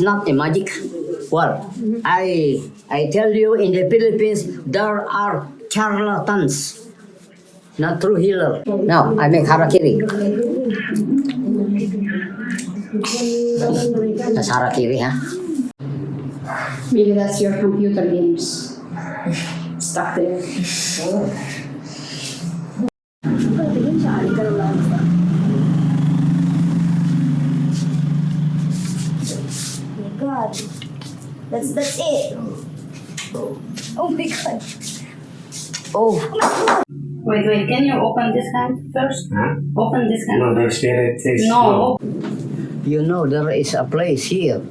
is not a magic. Well, I tell you, in the Philippines, there are charlatans, not true healer. Now, I make harakiri. That's harakiri, huh? Maybe that's your computer games. Stuck there. God, that's it. Oh my God. Oh, Wait, can you open this hand first? Huh? Open this hand. No, the spirit says No. you know there is a place here,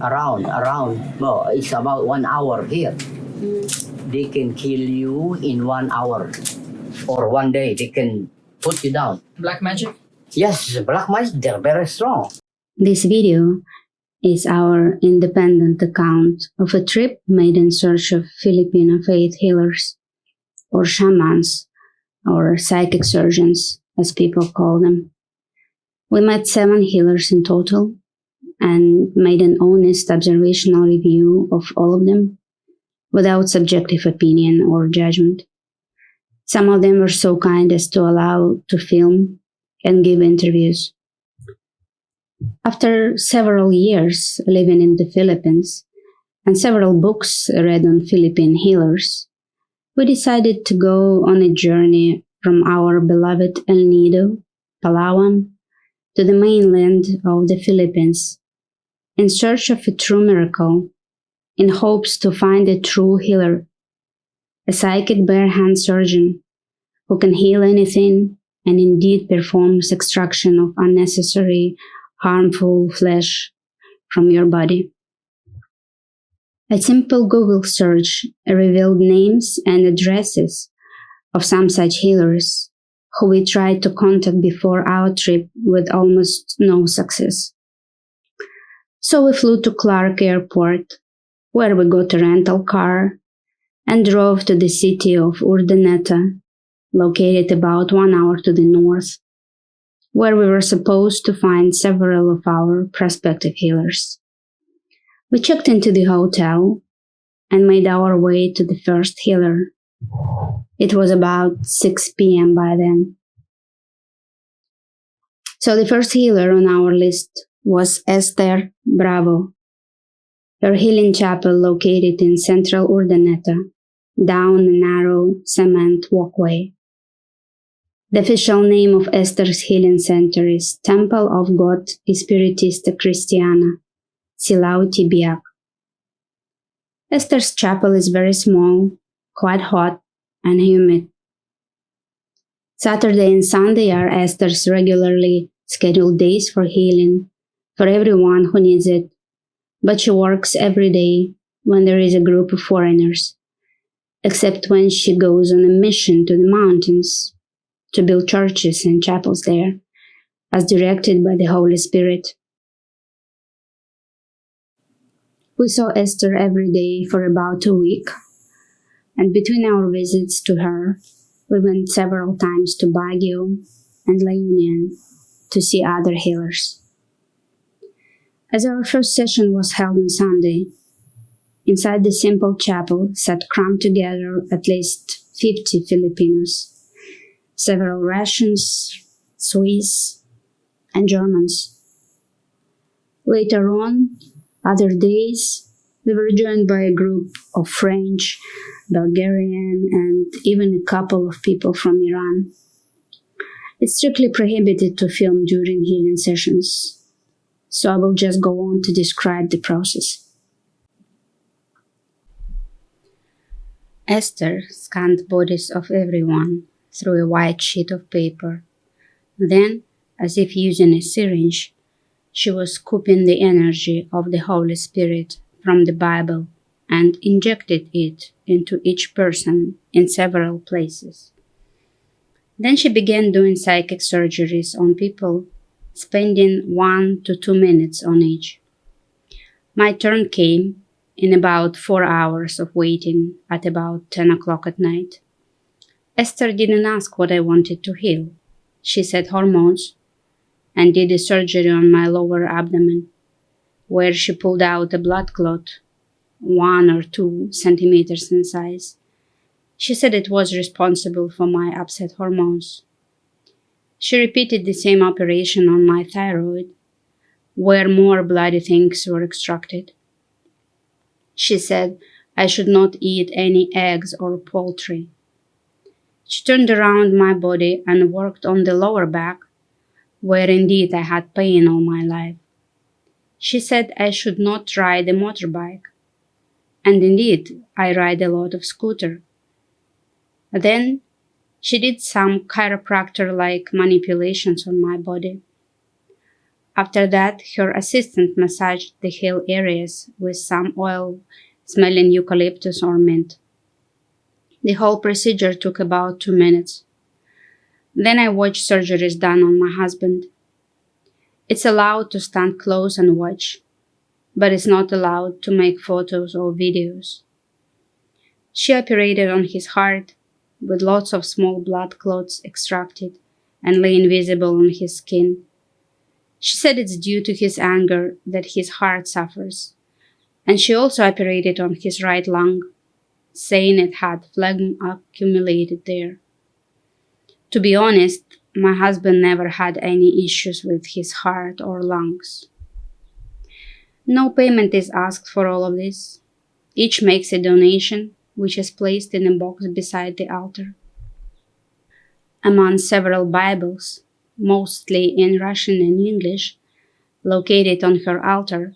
around. Well, it's about 1 hour here. They can kill you in 1 hour, or 1 day. They can put you down. Black magic? Yes, black magic. They're very strong. This video is our independent account of a trip made in search of Filipino faith healers, or shamans, or psychic surgeons, as people call them. We met 7 healers in total and made an honest observational review of all of them without subjective opinion or judgment. Some of them were so kind as to allow to film and give interviews. After several years living in the Philippines and several books read on Philippine healers, we decided to go on a journey from our beloved El Nido, Palawan, to the mainland of the Philippines in search of a true miracle, in hopes to find a true healer, a psychic barehand surgeon who can heal anything and indeed performs extraction of unnecessary, harmful flesh from your body. A simple Google search revealed names and addresses of some such healers who we tried to contact before our trip with almost no success. So we flew to Clark Airport, where we got a rental car and drove to the city of Urdaneta, located about 1 hour to the north, where we were supposed to find several of our prospective healers. We checked into the hotel and made our way to the first healer. It was about 6 p.m. by then. So the first healer on our list was Esther Bravo. Her healing chapel located in central Urdaneta, down a narrow cement walkway. The official name of Esther's healing center is Temple of God Espiritista Cristiana, Silao Tibiak. Esther's chapel is very small, quite hot, and humid. Saturday and Sunday are Esther's regularly scheduled days for healing for everyone who needs it, but she works every day when there is a group of foreigners, except when she goes on a mission to the mountains to build churches and chapels there, as directed by the Holy Spirit. We saw Esther every day for about a week, and between our visits to her, we went several times to Baguio and La Union to see other healers. As our first session was held on Sunday, inside the simple chapel sat crammed together at least 50 Filipinos, several Russians, Swiss, and Germans. Later on, other days, we were joined by a group of French, Bulgarian, and even a couple of people from Iran. It's strictly prohibited to film during healing sessions, so I will just go on to describe the process. Esther scanned bodies of everyone through a white sheet of paper. Then, as if using a syringe, she was scooping the energy of the Holy Spirit from the Bible and injected it into each person in several places. Then she began doing psychic surgeries on people, spending 1 to 2 minutes on each. My turn came in about 4 hours of waiting at about 10 o'clock at night. Esther didn't ask what I wanted to heal. She said hormones and did a surgery on my lower abdomen, where she pulled out a blood clot, 1 or 2 centimeters in size. She said it was responsible for my upset hormones. She repeated the same operation on my thyroid, where more bloody things were extracted. She said I should not eat any eggs or poultry. She turned around my body and worked on the lower back, where indeed I had pain all my life. She said I should not ride a motorbike, and indeed I ride a lot of scooter. Then she did some chiropractor-like manipulations on my body. After that, her assistant massaged the heel areas with some oil-smelling eucalyptus or mint. The whole procedure took about 2 minutes. Then I watched surgeries done on my husband. It's allowed to stand close and watch, but it's not allowed to make photos or videos. She operated on his heart, with lots of small blood clots extracted and lay invisible on his skin. She said it's due to his anger that his heart suffers, and she also operated on his right lung, saying it had phlegm accumulated there. To be honest, my husband never had any issues with his heart or lungs. No payment is asked for all of this. Each makes a donation, which is placed in a box beside the altar. Among several Bibles, mostly in Russian and English, located on her altar,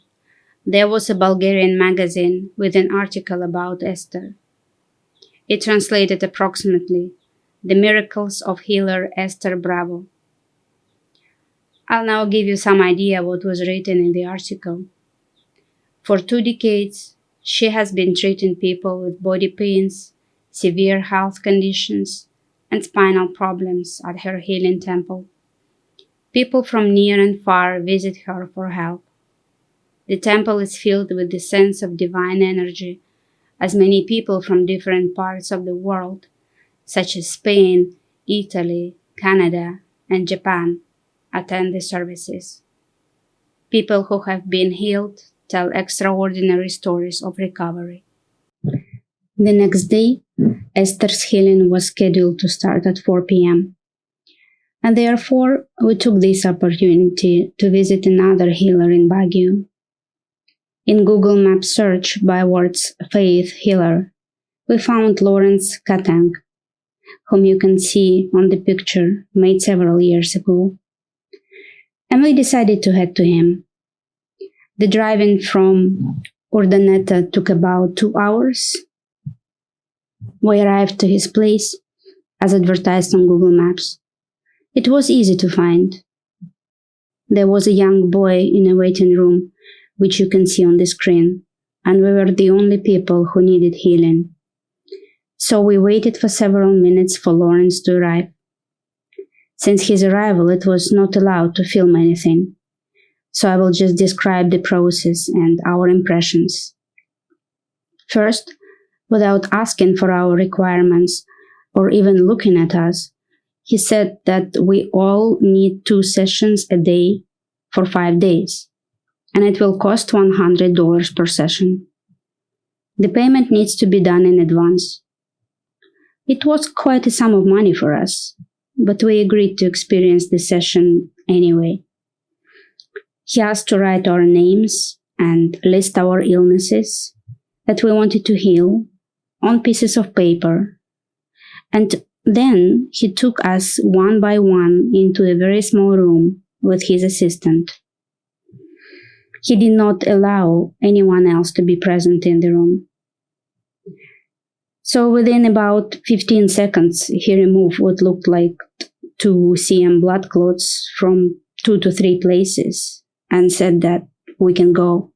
there was a Bulgarian magazine with an article about Esther. It translated approximately The Miracles of Healer Esther Bravo. I'll now give you some idea what was written in the article. For 2 decades, she has been treating people with body pains, severe health conditions, and spinal problems at her healing temple. People from near and far visit her for help. The temple is filled with the sense of divine energy, as many people from different parts of the world, such as Spain, Italy, Canada, and Japan, attend the services. People who have been healed tell extraordinary stories of recovery. The next day, Esther's healing was scheduled to start at 4 p.m. And therefore, we took this opportunity to visit another healer in Baguio. In Google Maps search by words Faith Healer, we found Laurence Cacteng, whom you can see on the picture made several years ago. And we decided to head to him. The drive-in from Urdaneta took about 2 hours. We arrived to his place, as advertised on Google Maps. It was easy to find. There was a young boy in a waiting room, which you can see on the screen, and we were the only people who needed healing. So we waited for several minutes for Laurence to arrive. Since his arrival, it was not allowed to film anything, so I will just describe the process and our impressions. First, without asking for our requirements or even looking at us, he said that we all need 2 sessions a day for 5 days, and it will cost $100 per session. The payment needs to be done in advance. It was quite a sum of money for us, but we agreed to experience the session anyway. He asked to write our names and list our illnesses that we wanted to heal on pieces of paper, and then he took us one by one into a very small room with his assistant. He did not allow anyone else to be present in the room. So within about 15 seconds, he removed what looked like 2 cm blood clots from 2 to 3 places and said that we can go.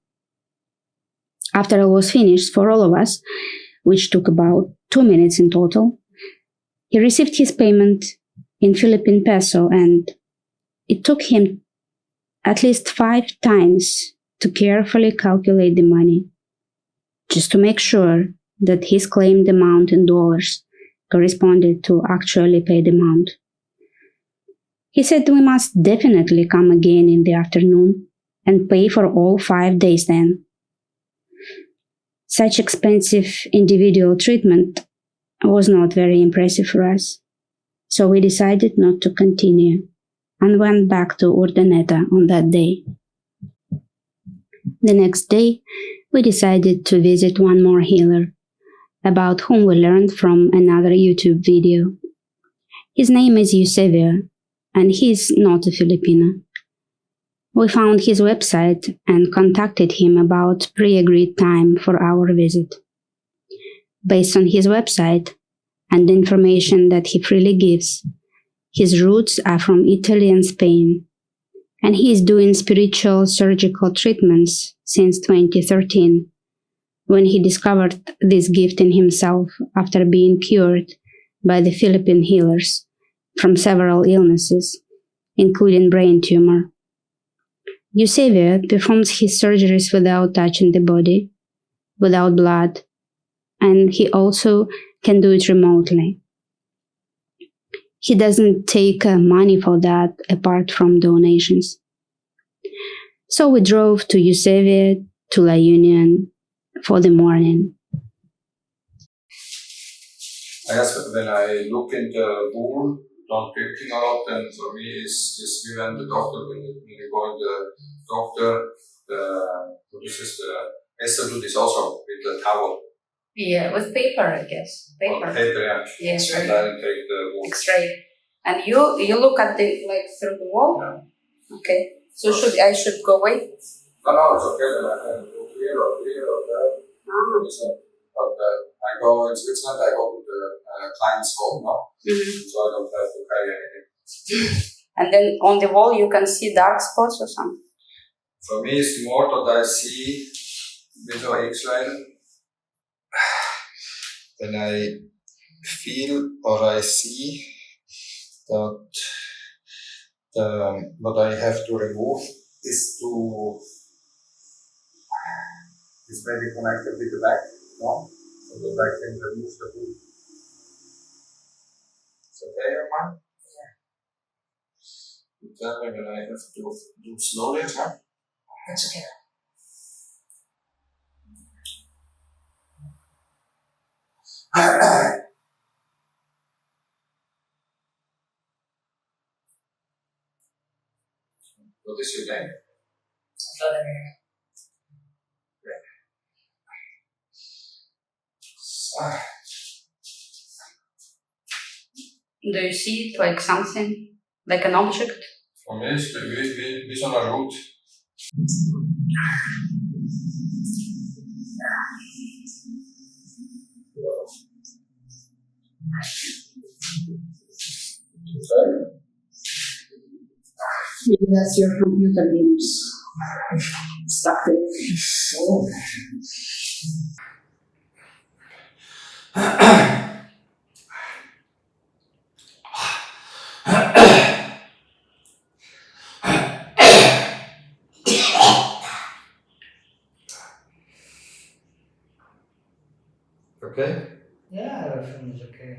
After it was finished for all of us, which took about 2 minutes in total, he received his payment in Philippine peso, and it took him at least 5 times to carefully calculate the money, just to make sure that his claimed amount in dollars corresponded to actually paid amount. He said we must definitely come again in the afternoon and pay for all 5 days then. Such expensive individual treatment was not very impressive for us, so we decided not to continue and went back to Urdaneta on that day. The next day, we decided to visit one more healer, about whom we learned from another YouTube video. His name is Eusevio, and he is not a Filipino. We found his website and contacted him about pre-agreed time for our visit. Based on his website and the information that he freely gives, his roots are from Italy and Spain, and he is doing spiritual surgical treatments since 2013, when he discovered this gift in himself after being cured by the Philippine healers from several illnesses, including brain tumor. Eusevio performs his surgeries without touching the body, without blood, and he also can do it remotely. He doesn't take money for that apart from donations. So we drove to Eusevio to La Union for the morning. I guess when I look in the wound, don't drinking a lot, and for me is we went the doctor when you go in the doctor, Esther do this also with the towel. Yeah, with paper, I guess. Paper, yeah. Yes, And then take the wound. X-ray. And you look at the through the wall? Yeah. Okay. So I should go away? No, it's okay. Then I can go here or there. But I go. It's not. I go to the client's home, no. Mm-hmm. So I don't have to carry anything. And then on the wall you can see dark spots or something? For me, it's more that I see with the X-ray. When I feel or I see that what I have to remove is maybe connected with the back, no? So that I can remove the wound. Is okay, Herman? Yeah. You tell me when I have to do slowly, huh? That's okay. What is your name? Vladimir. Do you see it like something, like an object? For me, it's wie so eine route. Maybe that's your computer games. Stuck there. Oh. Okay? Yeah, everything is okay.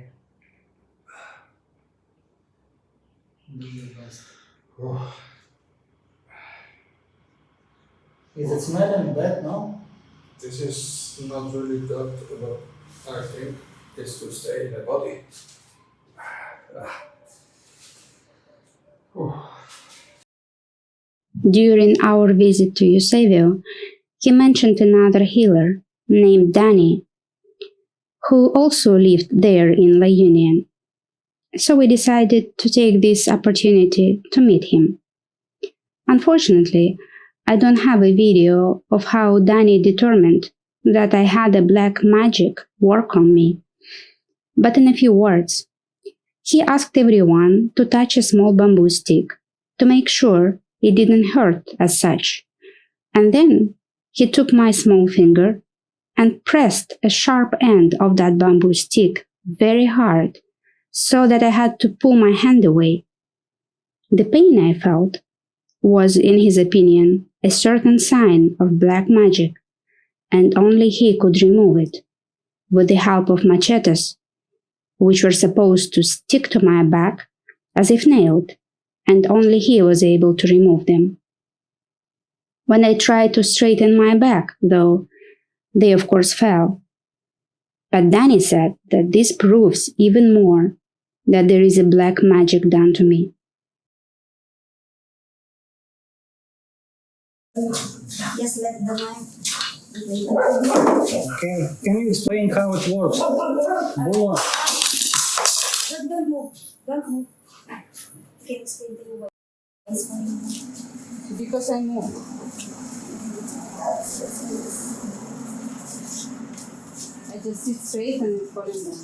Do your best. Oh. Is it smelling bad, no? This is not really that, but I think it's to stay in the body. During our visit to Eusevio, he mentioned another healer named Danny, who also lived there in La Union. So we decided to take this opportunity to meet him. Unfortunately, I don't have a video of how Danny determined that I had a black magic work on me. But in a few words, he asked everyone to touch a small bamboo stick to make sure it didn't hurt as such. And then he took my small finger and pressed a sharp end of that bamboo stick very hard so that I had to pull my hand away. The pain I felt was, in his opinion, a certain sign of black magic, and only he could remove it, with the help of machetes, which were supposed to stick to my back as if nailed, and only he was able to remove them. When I tried to straighten my back, though, they of course fell. But Danny said that this proves even more that there is a black magic done to me. Just let the knife. Okay, can you explain how it works? Bola. Don't move. Don't move. I can explain to you why. It's fine. Because I moved. I just sit straight and it's falling down.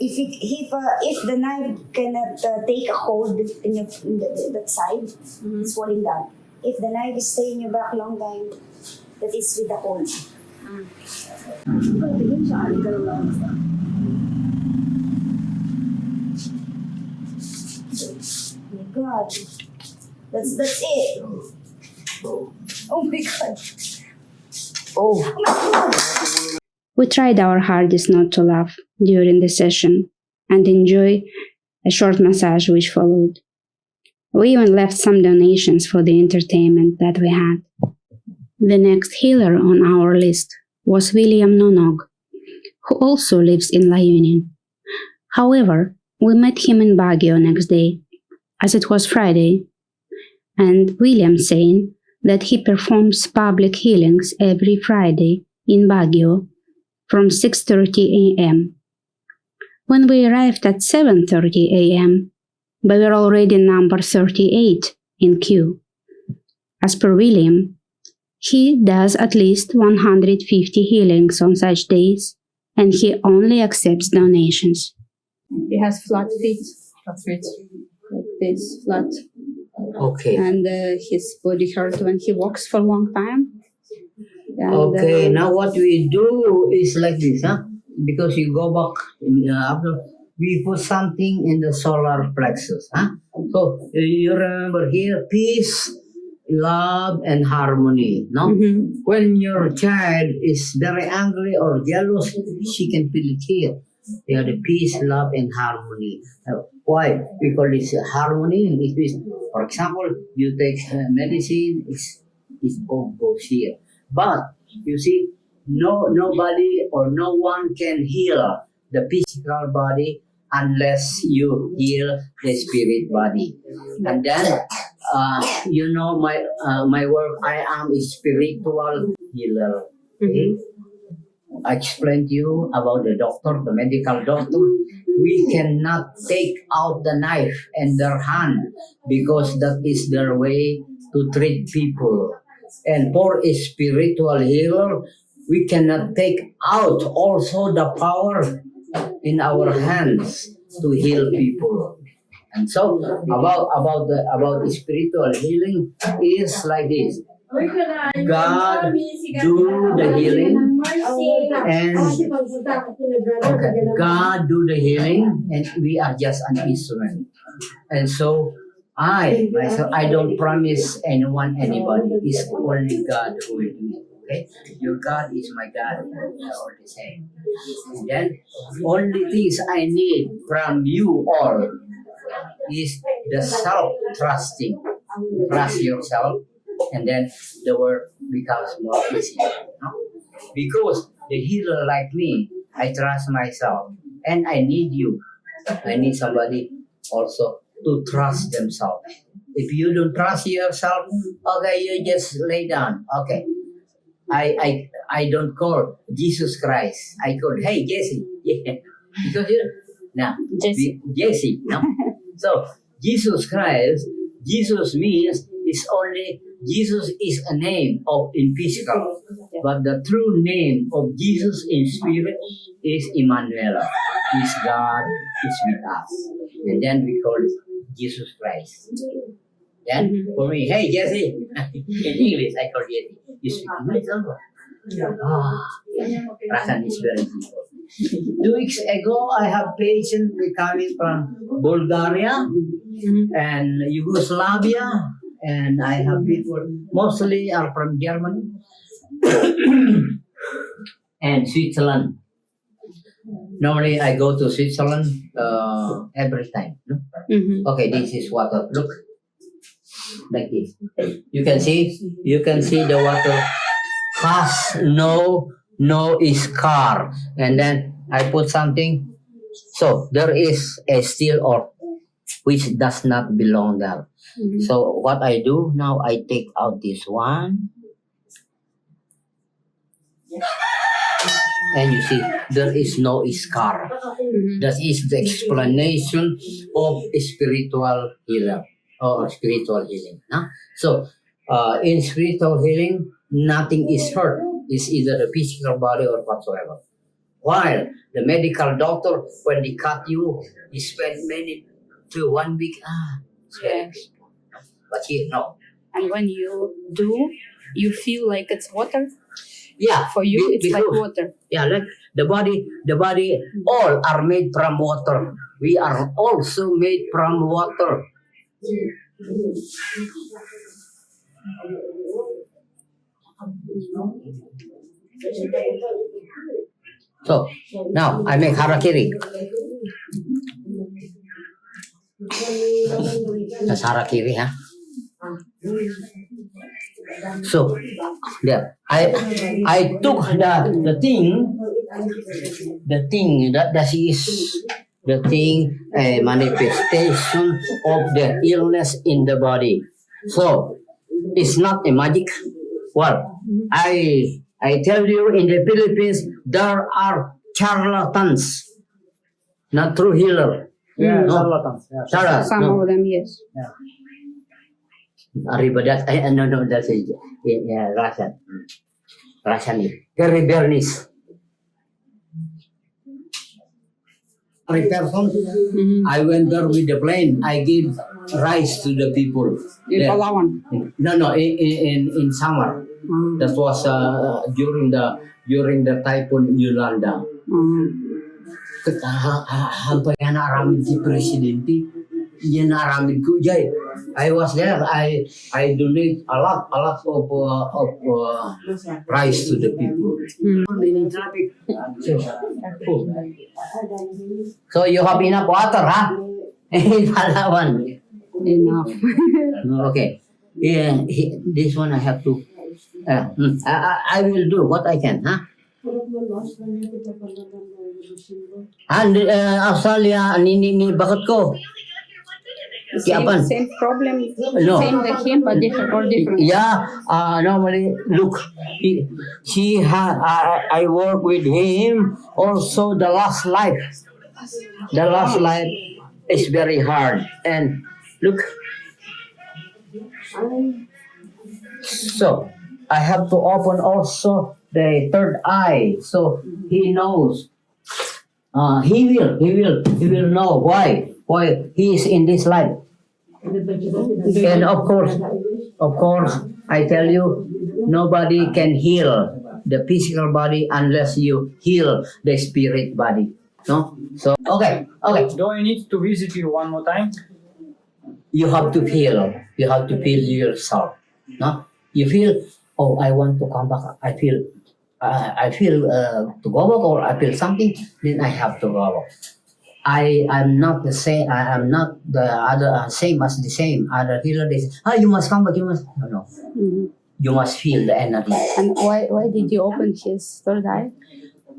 If the knife cannot take a hold in that side, it's falling down. If the knife is staying in your back long time, that is with the hold. Oh my God, that's it. Oh my God. Oh, Oh my God. We tried our hardest not to laugh during the session and enjoy a short massage which followed. We even left some donations for the entertainment that we had. The next healer on our list was William Nonog, who also lives in La Union. However, we met him in Baguio next day, as it was Friday, and William saying that he performs public healings every Friday in Baguio from 6:30 a.m. When we arrived at 7:30 a.m., we were already number 38 in queue. As per William, he does at least 150 healings on such days, and he only accepts donations. He has flat feet, like this, flat, okay. and his body hurts when he walks for a long time. And, Okay, now what we do is like this, huh? Because you go back after we put something in the solar plexus, huh? So you remember here, peace, love, and harmony. No, when your child is very angry or jealous, she can feel it here. They are the peace, love, and harmony. Why? Because it's harmony. It is, for example, you take medicine, it all goes here. But you see, nobody or no one can heal the physical body unless you heal the spirit body. And then, my work. I am a spiritual healer. Okay? I explained to you about the doctor, the medical doctor. We cannot take out the knife in their hand because that is their way to treat people. And for a spiritual healer, we cannot take out also the power in our hands to heal people. And so about the spiritual healing is like this. God do the healing and God do the healing and we are just an instrument. And so I don't promise anyone, anybody. It's only God who will do it. Okay? Your God is my God. They're all the same. And then only things I need from you all is the self-trusting. Trust yourself, and then the work becomes more easy. No? Because the healer like me, I trust myself, and I need you. I need somebody also to trust themselves. If you don't trust yourself, okay, you just lay down. Okay, I don't call Jesus Christ. I call, hey Jesse, yeah, because Jesse. No? So Jesus Christ, Jesus means it's only Jesus is a name of in physical, but the true name of Jesus in spirit is Emmanuel. Is God is with us, and then we call it Jesus Christ. Then for me, hey Jesse, in English I call Jesse. You speak English also? Rasan is very simple. 2 weeks ago, I have patients coming from Bulgaria and Yugoslavia, and I have people mostly are from Germany and Switzerland. Normally, I go to Switzerland every time. No? Okay, this is water. Look, like this. You can see the water has no scar. And then I put something. So there is a steel or which does not belong there. So what I do now, I take out this one. And you see, there is no scar. That is the explanation of spiritual healer or spiritual healing. Huh? So, in spiritual healing, nothing is hurt. It's either the physical body or whatsoever. While the medical doctor, when they cut you, he spend many to 1 week. It's very painful. But here, no. And when you do, you feel like it's water? Yeah, For you, it's like because- water. Yeah, like the body, all are made from water. We are also made from water. So now I make harakiri. That's harakiri, huh? So there, I took the thing that is the thing a manifestation of the illness in the body. So it's not a magic. Well, I tell you, in the Philippines there are charlatans, not true healer. Yeah, No. charlatans. Yeah. Charlatans. Some No. of them, yes. Arriba, no, that's Russian. Russian. Very Bernese. Every person, I went there with the plane. I give rice to the people. In there. Palawan. No, in summer. That was during the typhoon Yolanda. Hampir na aramid si Presidente. Yan na aramid ko, Jay. I was there. I donate a lot of rice to the people. In traffic. So you have enough water, huh? In Palawan. Enough. Okay. Yeah, this one I have to. I will do what I can, huh? And Australia, ni bakit ko? Kiapan. Same problem. No. Same like him, but different or different. Yeah, normally, look, I work with him. Also, the last life is very hard. And look, so I have to open also the third eye, so he knows. He will know why he is in this life. And of course, I tell you, nobody can heal the physical body unless you heal the spirit body. No? So, okay. Do I need to visit you one more time? You have to feel yourself. No? You feel, oh, I want to come back. I feel to go back, or I feel something, then I have to go back. I am not the same. I am not the other same as the same other healer. They say, you must come back. You must no. You must feel the energy. And why did you open his third eye?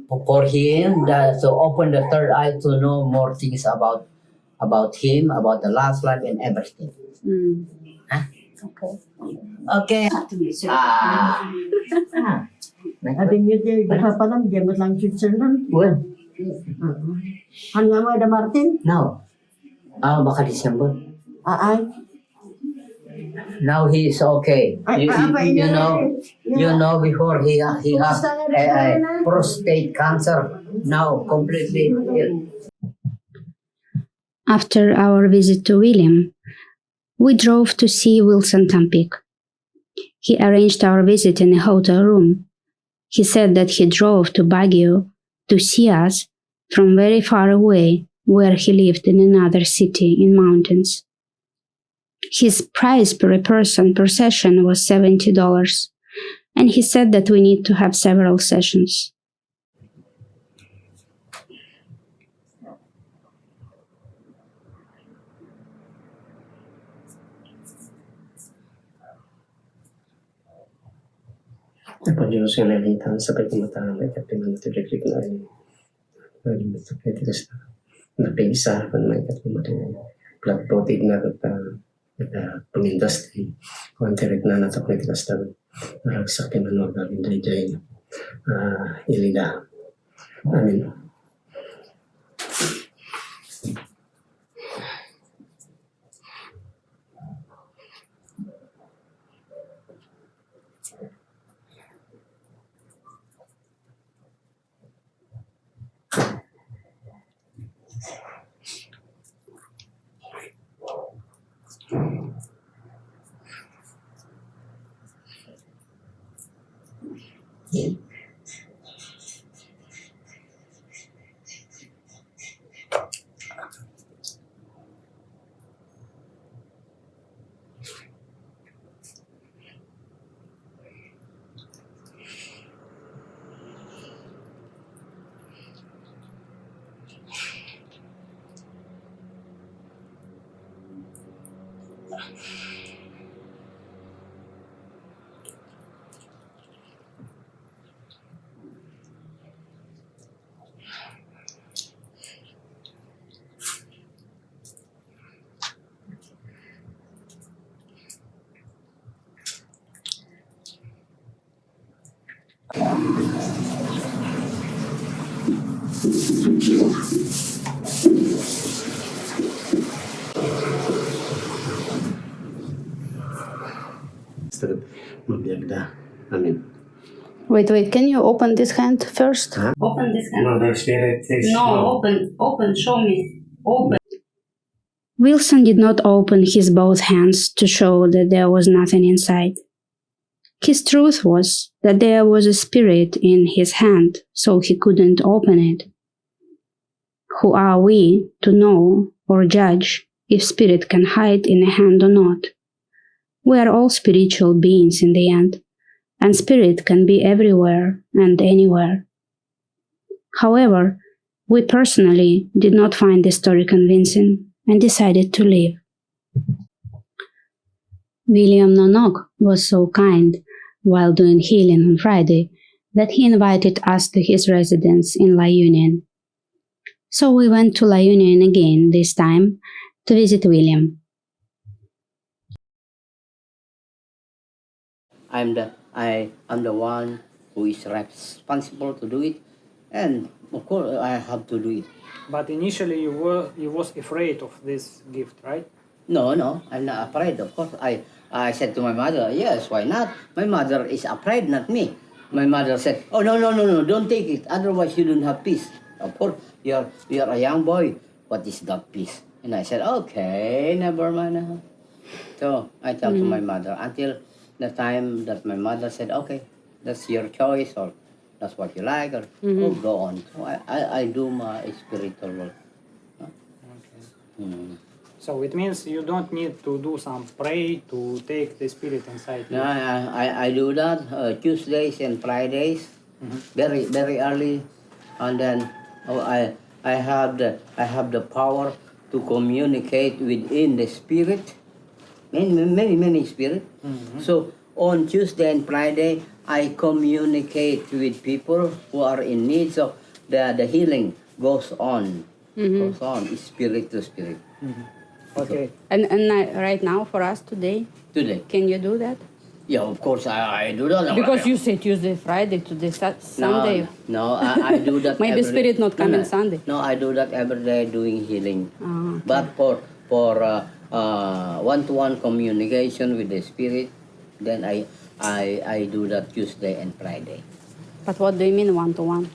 For him, to open the third eye to know more things about him, about the last life and everything. Huh? Okay. Okay. Ading yun palang gamit lang Switzerland. Well, Hanya mo ada Martin? now, baka December. Ay. Now he is okay. You know before he has a prostate cancer. Now completely healed. After our visit to William, we drove to see Wilson Tampic. He arranged our visit in a hotel room. He said that he drove to Baguio to see us from very far away, where he lived in another city in mountains. His price per person per session was $70, and he said that we need to have several sessions. Pag-Diyos nga nalitan sa pagkumatang at pinanatibiglig na ay pagkumatang na pisa kan may katlumatang plagpotig na pamindasti kung tirik na natak na tikas na naragsak yung ano galing day ilida. Amin. Magbiagda. Amin. Wait, can you open this hand first? Huh? Open this hand. No, the spirit is Open, show me. Open. Wilson did not open his both hands to show that there was nothing inside. His truth was that there was a spirit in his hand, so he couldn't open it. Who are we to know or judge if spirit can hide in a hand or not? We are all spiritual beings in the end, and spirit can be everywhere and anywhere. However, we personally did not find the story convincing and decided to leave. William Nonog was so kind while doing healing on Friday that he invited us to his residence in La Union. So we went to La Union again, this time to visit William. I'm the one who is responsible to do it, and of course I have to do it. But initially you was afraid of this gift, right? No, I'm not afraid. Of course, I said to my mother, yes, why not? My mother is afraid, not me. My mother said, oh no, don't take it. Otherwise, you don't have peace. Of course, you're a young boy. What is that peace? And I said, okay, never mind. So I tell to my mother until the time that my mother said, okay, that's your choice, or that's what you like, or oh, go on. So I do my spiritual work. Okay. So it means you don't need to do some pray to take the spirit inside you. No, I do that Tuesdays and Fridays, very early, and then I have the power to communicate within the spirit, many spirit. So on Tuesday and Friday, I communicate with people who are in need. So the healing goes on, spirit to spirit. Okay. And right now for us today, can you do that? Yeah, of course I do that. Because you say Tuesday, Friday, today, Sunday. No, I do that. Maybe every spirit day. not coming Sunday. No, I do that every day doing healing. Okay. But for one-to-one communication with the spirit, then I do that Tuesday and Friday. But what do you mean one-to-one?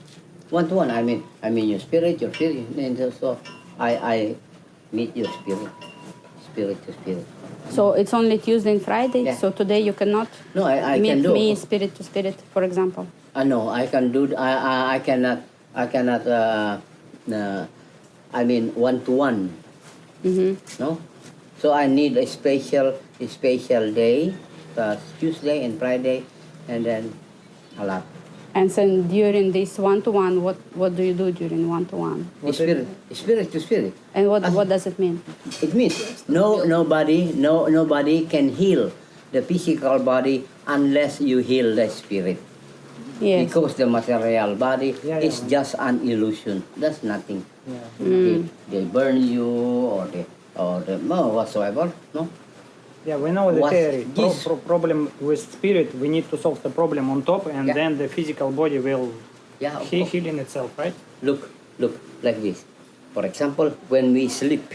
One-to-one, I mean your spirit, and so I meet your spirit to spirit. So it's only Tuesday and Friday. Yeah. So today you cannot No, I meet can do. me spirit to spirit, for example. No, I can do. I cannot. I mean one-to-one. No, so I need a special day, Tuesday and Friday, and then a lot. And then during this one-to-one, what do you do during one-to-one? Spirit to spirit. And what does it mean? It means nobody can heal the physical body unless you heal the spirit. Yes. Because the material body Yeah, is yeah. just an illusion. That's nothing. Yeah. They burn you or no whatsoever. No. Yeah, we know the What theory. this- Problem with spirit, we need to solve the problem on top, and Yeah. then the physical body will Yeah. Of course. heal in itself, right? Look like this. For example, when we sleep,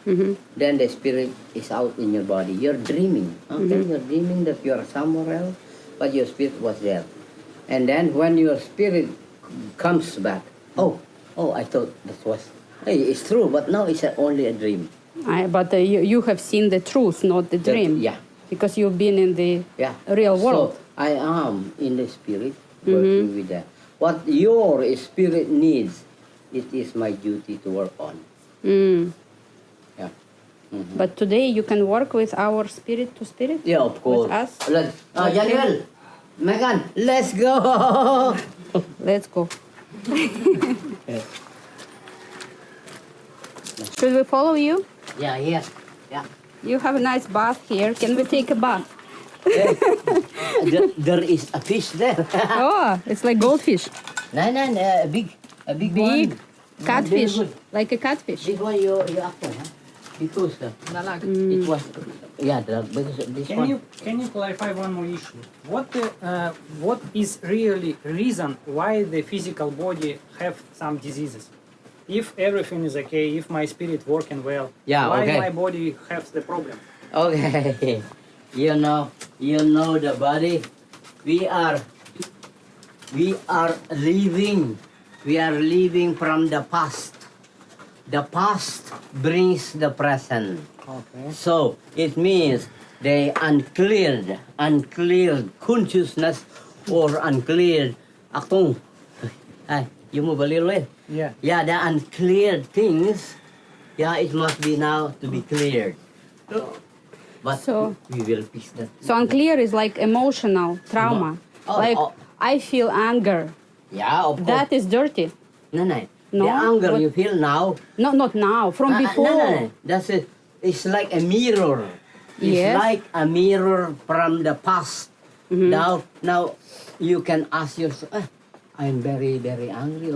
Mm-hmm. then the spirit is out in your body. You're dreaming. Okay, you're dreaming that you're somewhere else, but your spirit was there. And then when your spirit comes back, oh, I thought that was, hey, it's true, but now it's only a dream. But you have seen the truth, not the dream. Yeah. Because you've been in the Yeah. real world. So I am in the spirit working with that. What your spirit needs, it is my duty to work on. Mm. Yeah. But today you can work with our spirit to spirit? Yeah, of course. With us? Janelle, Megan, let's go. Let's go. Should we follow you? Yeah. You have a nice bath here. Can we take a bath? There is a fish there. Oh, it's like goldfish. No, a big Big one. catfish. Very good. Like a catfish. Big one you after, huh? Because it was because this Can one. you clarify one more issue? What is really reason why the physical body have some diseases? If everything is okay, if my spirit working well, Yeah, why okay. my body has the problem? Okay, you know the body. We are living from the past. The past brings the present. Okay. So it means they uncleared consciousness or uncleared akong. Ay, you move a little bit. Yeah. Yeah, the uncleared things. Yeah, it must be now to be cleared. But So- we will fix that. So unclear is like emotional trauma. Oh, Like oh. I feel anger. Yeah, of course. That is dirty. No. No? The anger What- you feel now. No, not now. From before. No. That's it. It's like a mirror. It's Yes. like a mirror from the past. Mm-hmm. Now you can ask yourself, I'm very, very angry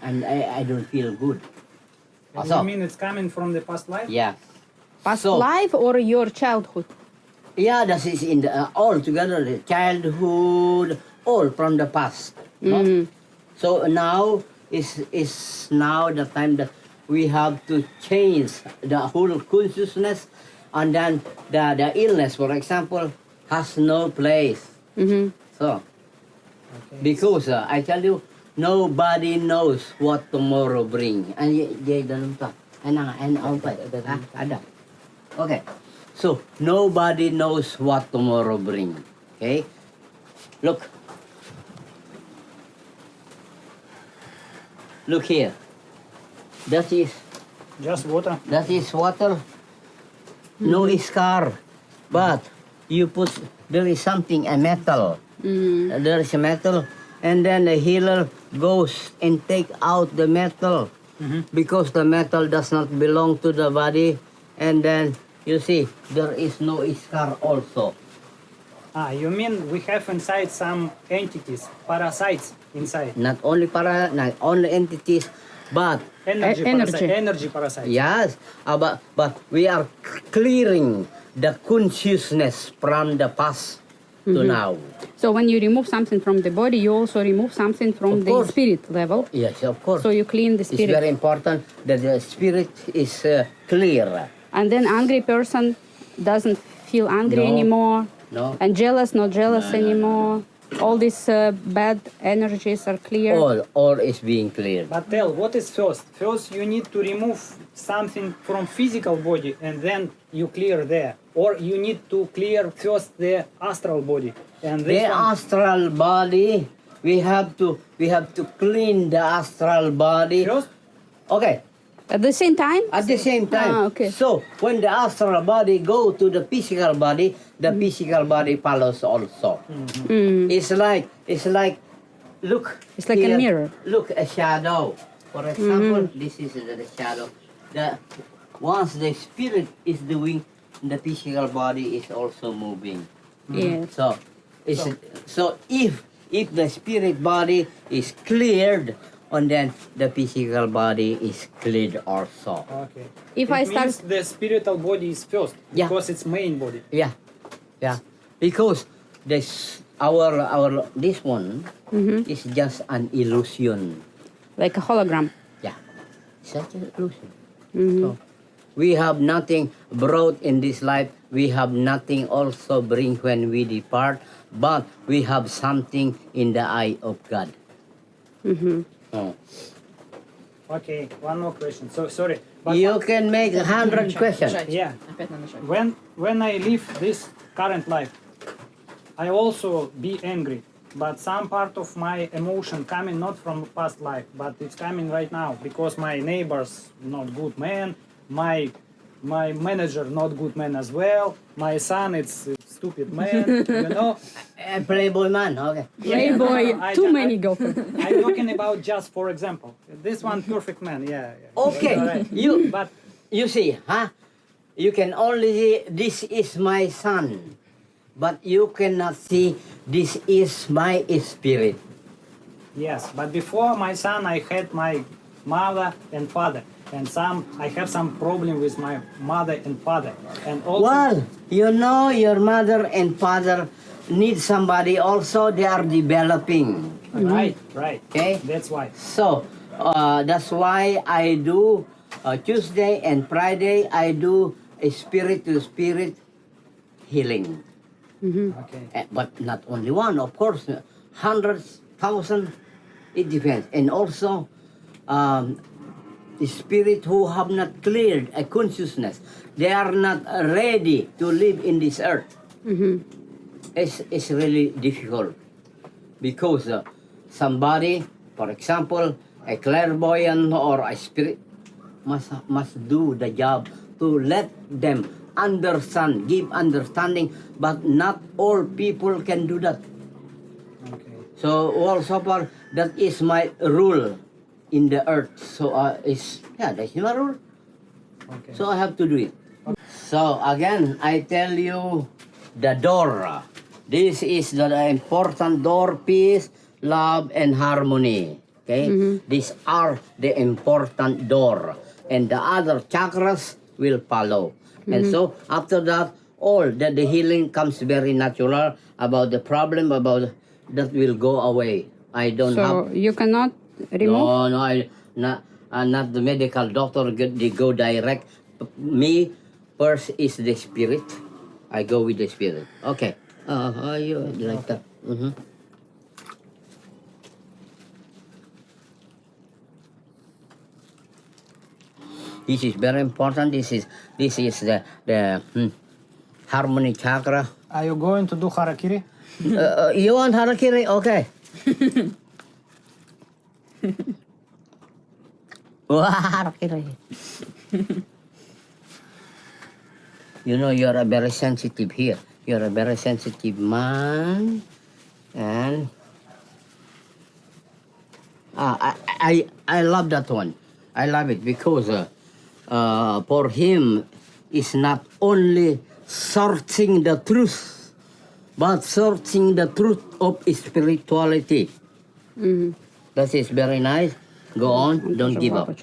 and I don't feel good. And So, you mean it's coming from the past life? yeah. Past So- life or your childhood? Yeah, that is in the all together, the childhood, all from the past. No? So now is now the time that we have to change the whole consciousness, and then the illness, for example, has no place. Mm-hmm. So because I tell you, nobody knows what tomorrow bring. And okay. So nobody knows what tomorrow bring. Okay? Look here. That is Just water. water. No scar. But you put there is something, a metal. There is a metal, and then the healer goes and take out the metal because the metal does not belong to the body, and then you see there is no scar also. You mean we have inside some entities, parasites inside? Not only entities, but Energy parasites. yes, but we are clearing the consciousness from the past to now. So when you remove something from the body, you also remove something from Of the course. spirit level. Yes, of course. So you clean the It's spirit. very important that the spirit is clear. And then angry person doesn't feel angry No. anymore. No, And jealous, not jealous anymore. All these bad energies are clear. all is being cleared. But tell, what is first? First you need to remove something from physical body and then you clear there. Or you need to clear first the astral body. And this The one, astral body, we have to clean the astral body. first, Okay, At the same time? at the same time. Ah, okay. So when the astral body go to the physical body, the physical body follows also. Mm. It's like look. It's like a here, mirror. Look, a shadow. For example, this is the shadow. Once the spirit is doing, the physical body is also moving. Yes. So if if the spirit body is cleared, and then the physical body is cleared also. Okay. If It I start, means the spiritual body is first Yeah. because it's main body. Yeah, yeah. Because our this one is just an illusion. like a hologram. Yeah, such an illusion. Mhm. So we have nothing brought in this life. We have nothing also bring when we depart, but we have something in the eye of God. Mhm. Oh. Okay, one more question. So sorry, but You can make 100 questions. yeah, when I live this current life, I also be angry. But some part of my emotion coming not from past life, but it's coming right now because my neighbors not good man, my manager not good man as well, my son it's a stupid man, you know. Playboy man, okay. Playboy, I too ju- many I- girlfriends. I'm talking about just for example. This one perfect man, yeah. Okay, Alright. you But you see, huh? You can only see this is my son, but you cannot see this is my spirit. yes, but before my son, I had my mother and father, and I have some problem with my mother and father, and also. Well, you know your mother and father need somebody also. They are developing. Right. Okay. That's why. So that's why I do Tuesday and Friday. I do a spirit to spirit healing. Okay. But not only one, of course, hundreds, thousands, it depends. And also, the spirit who have not cleared a consciousness, they are not ready to live in this earth. It's really difficult because somebody, for example, a clairvoyant or a spirit must do the job to let them understand, give understanding, but not all people can do that. Okay. So also far, that is my rule in the earth. So that's my rule. Okay. So I have to do it. So again, I tell you the door. This is the important door: peace, love, and harmony. Okay, these are the important door, and the other chakras will follow. And so after that, all the healing comes very natural. About the problem, about that will go away. I don't have. So you cannot remove. No, I'm not the medical doctor. They go direct. Me first is the spirit. I go with the spirit. Okay. You like that? This is very important. This is the harmony chakra. Are you going to do harakiri? You want harakiri? Okay. Wah, harakiri. You know, you're a very sensitive here. You're a very sensitive man, and I love that one. I love it because for him, it's not only searching the truth, but searching the truth of spirituality. That is very nice. Go on, don't give up.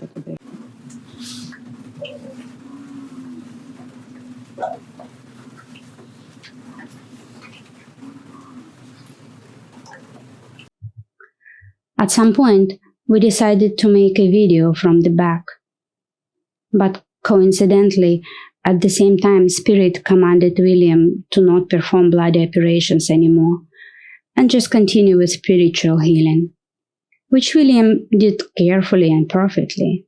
At some point, we decided to make a video from the back. But coincidentally, at the same time, Spirit commanded William to not perform bloody operations anymore and just continue with spiritual healing, which William did carefully and perfectly,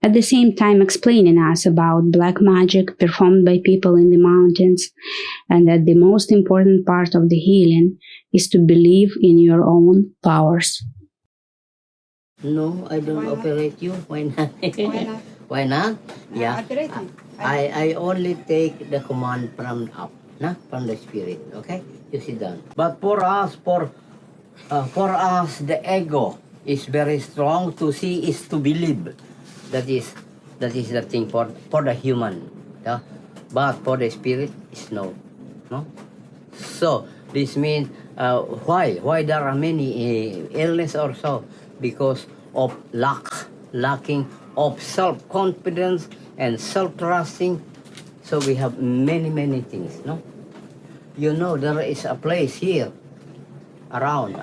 at the same time explaining us about black magic performed by people in the mountains, and that the most important part of the healing is to believe in your own powers. No, I don't operate you. Why not? Why not? Why not? Yeah. Operate me. I only take the command from up, from the spirit. Okay, you sit down. But for us, the ego is very strong. To see is to believe. That is the thing for the human. Yeah? But for the spirit, is no. So this means Why there are many illness also? Because of lacking of self-confidence and self-trusting. So we have many things, no? You know, there is a place here, around,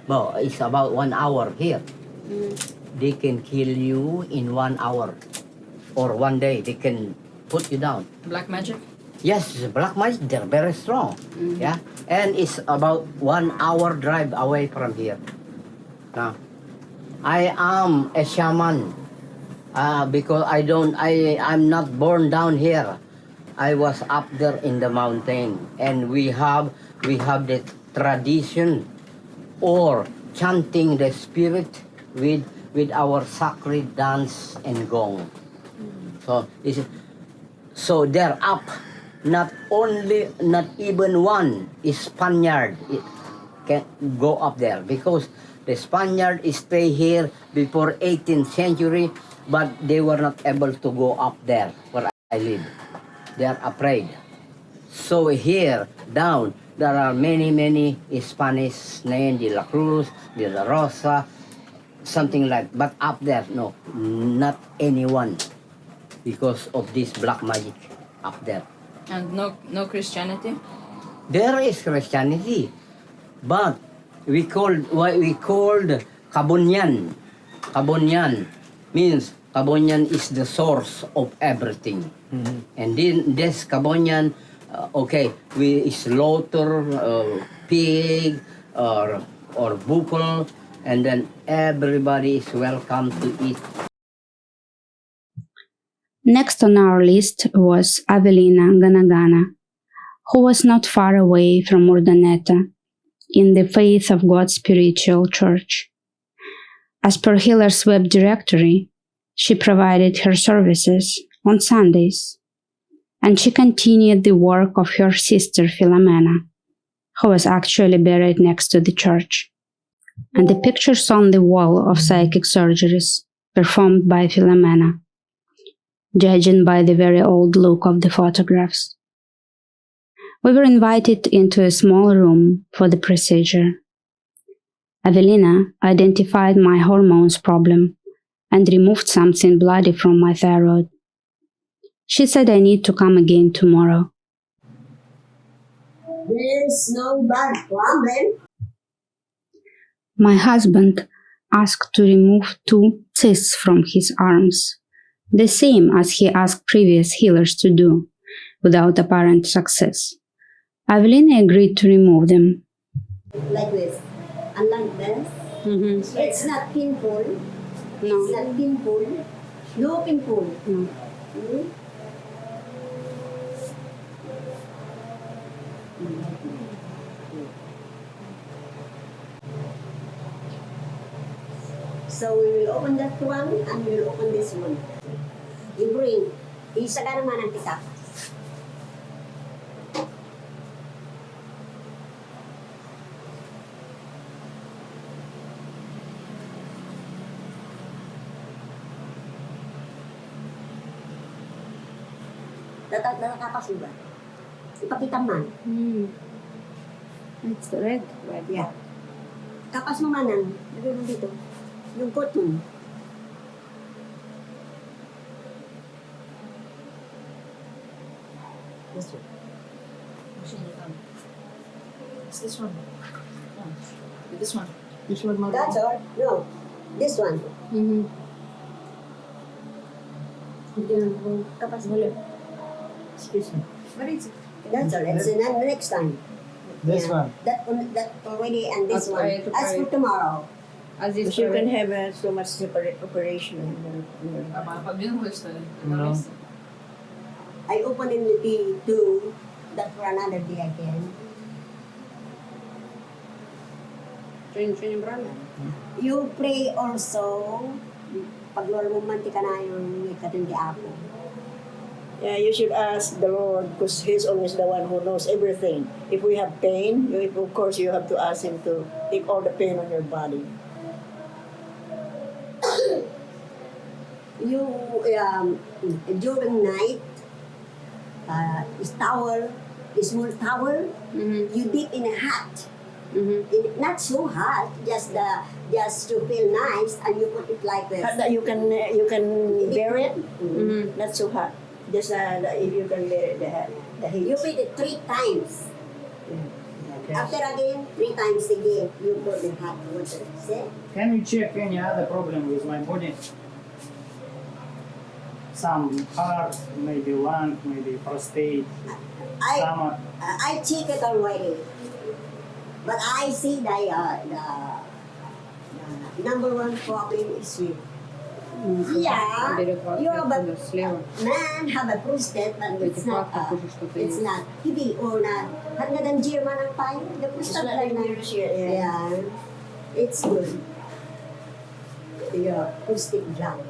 well, it's about 1 hour here. They can kill you in 1 hour or 1 day. They can put you down. Black magic? Yes, the black magic, they're very strong. Yeah, and it's about 1 hour drive away from here. Now, I am a shaman because I'm not born down here. I was up there in the mountain, and we have the tradition or chanting the spirit with our sacred dance and gong. So they're up. Not even one Spaniard can go up there, because the Spaniard stay here before 18th century, but they were not able to go up there where I live. They are afraid. So here down there are many Spanish named De La Cruz, De La Rosa, something like. But up there, no, not anyone, because of this black magic up there. And no Christianity? There is Christianity, but we called Kabunyan. Kabunyan means Kabunyan is the source of everything. And then this Kabunyan, we slaughter pig or buffalo, and then everybody is welcome to eat. Next on our list was Avelina Ganagana, who was not far away from Urdaneta in the faith of God's spiritual church. As per Healer's web directory, she provided her services on Sundays, and she continued the work of her sister Philomena, who was actually buried next to the church, and the pictures on the wall of psychic surgeries performed by Philomena, judging by the very old look of the photographs. We were invited into a small room for the procedure. Avelina identified my hormones problem and removed something bloody from my thyroid. She said I need to come again tomorrow. There's no bad problem. My husband asked to remove 2 cysts from his arms, the same as he asked previous healers to do, without apparent success. Avelina agreed to remove them. Like this. And like this. It's not painful. No. It's not painful. No painful. No. So we will open that one and we will open this one. You bring. Isa ka naman ang kita. Natakapas mo ba? Ipakita man. It's red. Yeah. Kapas mo man ang, lagay mo dito, yung cotton. This one. It's this one. This one. This one, Mama. That's all. No. This one. Kapas mo lang. Excuse me. What is it? That's all. It's the next time. This Yeah. one. That already and this I'll one. try to As try. for tomorrow. As this Because you can have so much separate operation. No. I open in the day too. That for another day again. You pray also. Pag Lord mo mantika na yung ikatindi ako. Yeah, you should ask the Lord because He's always the one who knows everything. If we have pain, of course you have to ask Him to take all the pain on your body. You during night, is towel, a small towel, you dip in a hat. Not so hot, just to feel nice, and you put it like this. That you can bear it. Not so hot. Just if you can bear it, the heat. You put it 3 times. Okay. After again, 3 times again, you put the hot water. See? Can you check any other problem with my body? Some heart, maybe lung, maybe prostate, stomach. I check it already, but I see the number 1 problem is you. Yeah, you have a man have a prostate, but it's not. It's not. Hindi or not. Hanggang German ang tayo. The prostate like that. Yeah, it's good. Yeah, prostate gland.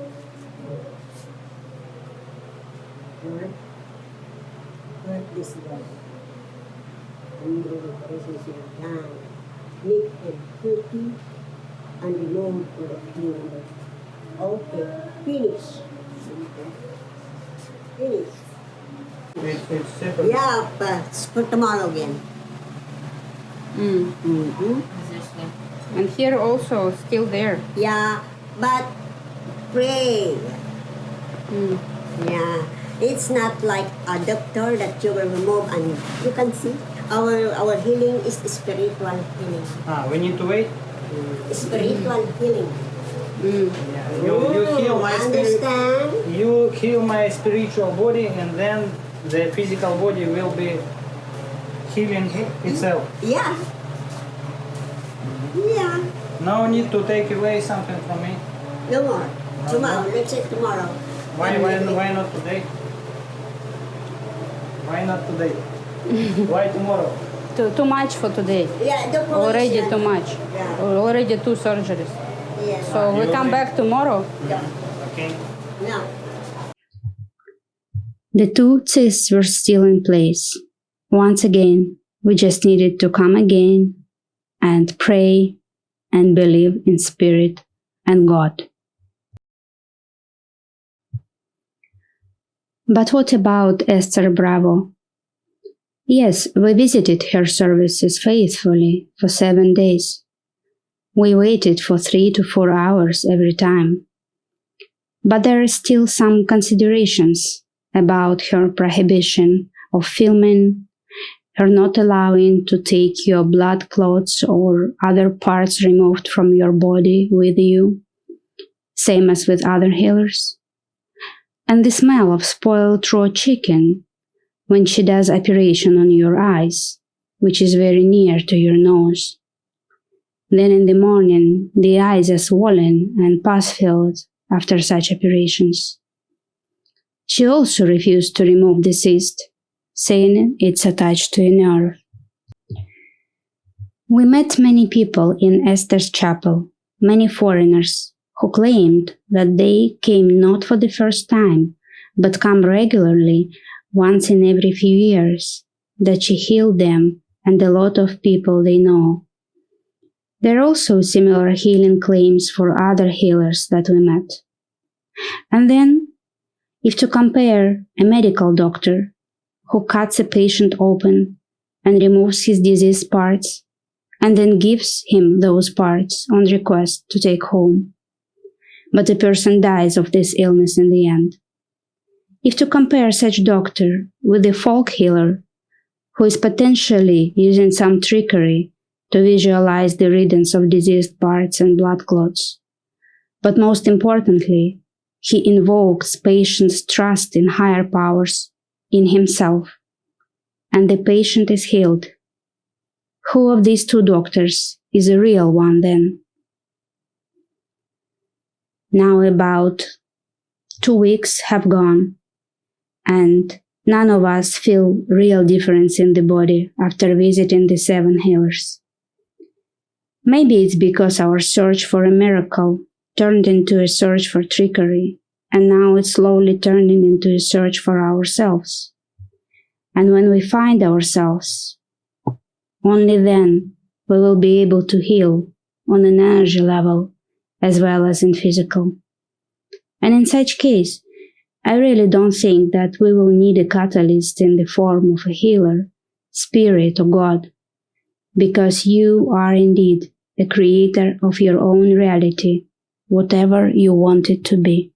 What this one? And this is your gland. Make it healthy and remove the tumor. Okay, finish. Finish. It's separate. Yeah, but for tomorrow again. And here also still there. Yeah, but pray. Yeah, it's not like a doctor that you will remove, and you can see our healing is spiritual healing. We need to wait. Spiritual healing. Yeah. You heal my spirit. Understand? You heal my spiritual body, and then the physical body will be healing itself. Yeah. Yeah. No need to take away something from me. No more. Tomorrow. Let's say tomorrow. Why not today? Why not today? Why tomorrow? Too much for today. Yeah, the Already provision. too much. Yeah. Already 2 surgeries. Yeah. So we come back tomorrow. Okay. No. The 2 cysts were still in place. Once again, we just needed to come again and pray and believe in Spirit and God. But what about Esther Bravo? Yes, we visited her services faithfully for 7 days. We waited for 3 to 4 hours every time. But there are still some considerations about her prohibition of filming, her not allowing to take your blood clots or other parts removed from your body with you, same as with other healers, and the smell of spoiled raw chicken when she does operation on your eyes, which is very near to your nose. Then in the morning, the eyes are swollen and pus-filled after such operations. She also refused to remove the cyst, saying it's attached to a nerve. We met many people in Esther's chapel, many foreigners, who claimed that they came not for the first time, but come regularly once in every few years, that she healed them and a lot of people they know. There are also similar healing claims for other healers that we met. And then, if to compare a medical doctor who cuts a patient open and removes his diseased parts, and then gives him those parts on request to take home, but the person dies of this illness in the end. If to compare such doctor with a folk healer who is potentially using some trickery to visualize the riddance of diseased parts and blood clots, but most importantly, he invokes patient's trust in higher powers, in himself, and the patient is healed. Who of these 2 doctors is a real one then? Now about 2 weeks have gone, and none of us feel real difference in the body after visiting the 7 healers. Maybe it's because our search for a miracle turned into a search for trickery, and now it's slowly turning into a search for ourselves. And when we find ourselves, only then we will be able to heal on an energy level as well as in physical. And in such case, I really don't think that we will need a catalyst in the form of a healer, spirit, or God, because you are indeed a creator of your own reality, whatever you want it to be.